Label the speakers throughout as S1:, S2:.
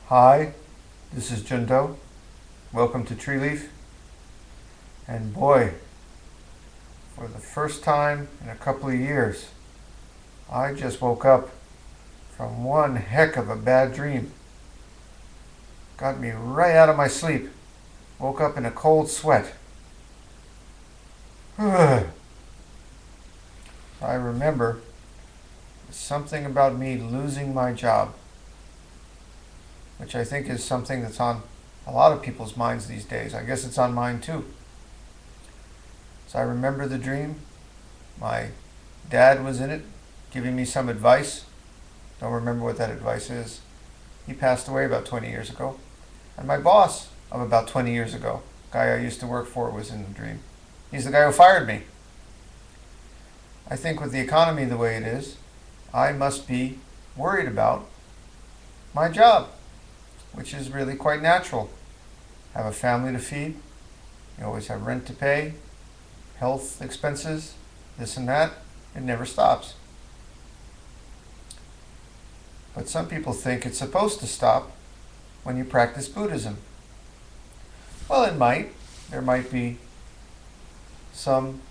S1: Hi, this is Jundo. Welcome to Tree Leaf. And boy, for the first time in a couple of years, I just woke up from one heck of a bad dream. Got me right out of my sleep. Woke up in a cold sweat. I remember something about me losing my job, which I think is something that's on a lot of people's minds these days. I guess it's on mine too. So I remember the dream. My dad was in it, giving me some advice. Don't remember what that advice is. He passed away about 20 years ago. And my boss of about 20 years ago, the guy I used to work for, was in the dream. He's the guy who fired me. I think with the economy the way it is, I must be worried about my job, which is really quite natural. Have a family to feed. You always have rent to pay, health expenses, this and that. It never stops. But some people think it's supposed to stop when you practice Buddhism. Well, it might. There might be some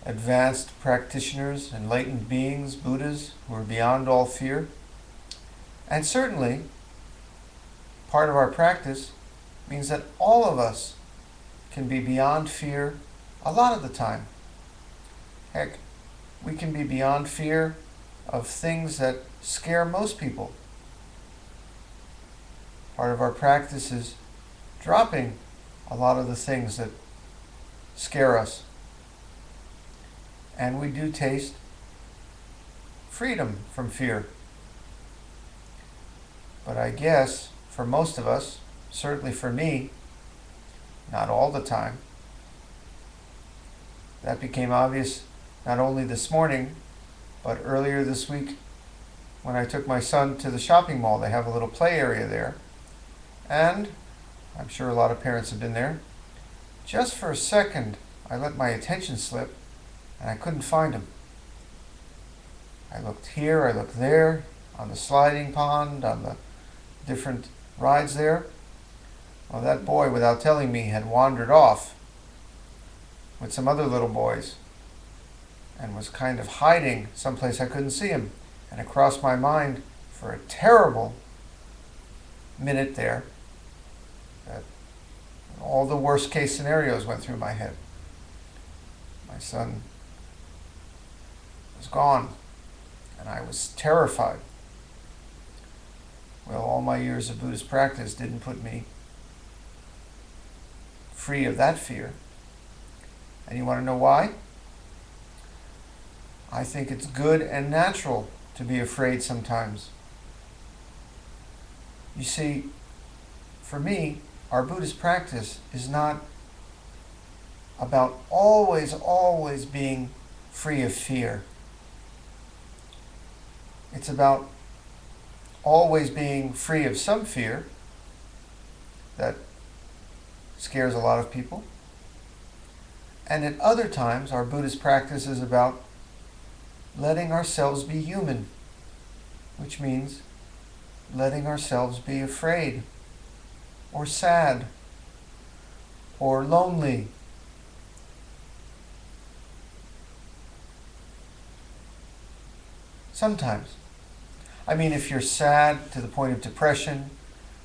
S1: advanced practitioners, enlightened beings, Buddhas, who are beyond all fear. And certainly, part of our practice means that all of us can be beyond fear a lot of the time. Heck, we can be beyond fear of things that scare most people. Part of our practice is dropping a lot of the things that scare us. And we do taste freedom from fear. But I guess for most of us, certainly for me, not all the time, that became obvious not only this morning, but earlier this week when I took my son to the shopping mall. They have a little play area there. And I'm sure a lot of parents have been there. Just for a second, I let my attention slip and I couldn't find him. I looked here, I looked there, on the sliding pond, on the different rides there. Well, that boy, without telling me, had wandered off with some other little boys and was kind of hiding someplace I couldn't see him. And it crossed my mind for a terrible minute there that all the worst case scenarios went through my head. My son was gone, and I was terrified. Well, all my years of Buddhist practice didn't put me free of that fear. And you want to know why? I think it's good and natural to be afraid sometimes. You see, for me, our Buddhist practice is not about always being free of fear. It's about always being free of some fear that scares a lot of people. And at other times, our Buddhist practice is about letting ourselves be human, which means letting ourselves be afraid, or sad, or lonely. Sometimes. I mean, if you're sad to the point of depression,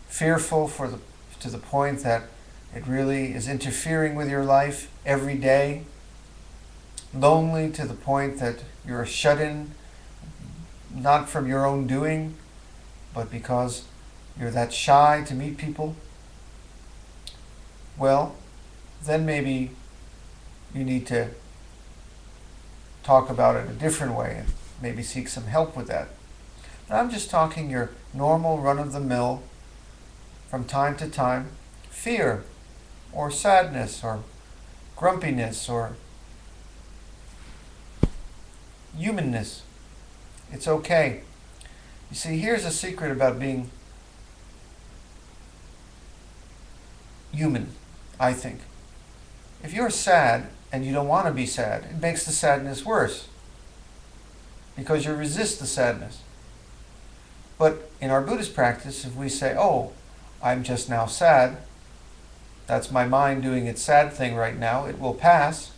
S1: fearful to the point that it really is interfering with your life every day, lonely to the point that you're shut in, not from your own doing, but because you're that shy to meet people, well, then maybe you need to talk about it a different way and maybe seek some help with that. But I'm just talking your normal run-of-the-mill, from time to time, fear or sadness or grumpiness or humanness. It's okay. You see, here's a secret about being human, I think. If you're sad and you don't want to be sad, it makes the sadness worse because you resist the sadness. But in our Buddhist practice, if we say, oh, I'm just now sad. That's my mind doing its sad thing right now. It will pass.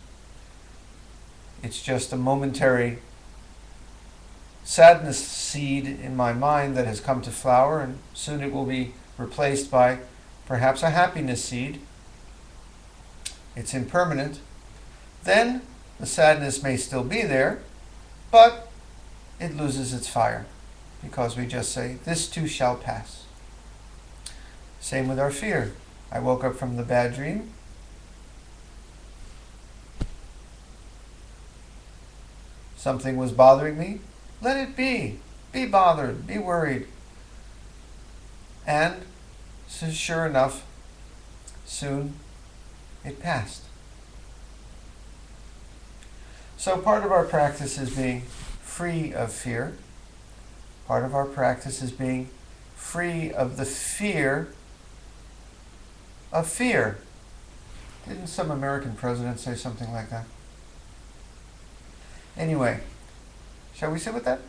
S1: It's just a momentary sadness seed in my mind that has come to flower, and soon it will be replaced by perhaps a happiness seed. It's impermanent. Then the sadness may still be there, but it loses its fire because we just say, this too shall pass. Same with our fear. I woke up from the bad dream. Something was bothering me. Let it be. Be bothered. Be worried. And so sure enough, soon it passed. So part of our practice is being free of fear. Part of our practice is being free of the fear of fear. Didn't some American president say something like that? Anyway, shall we sit with that?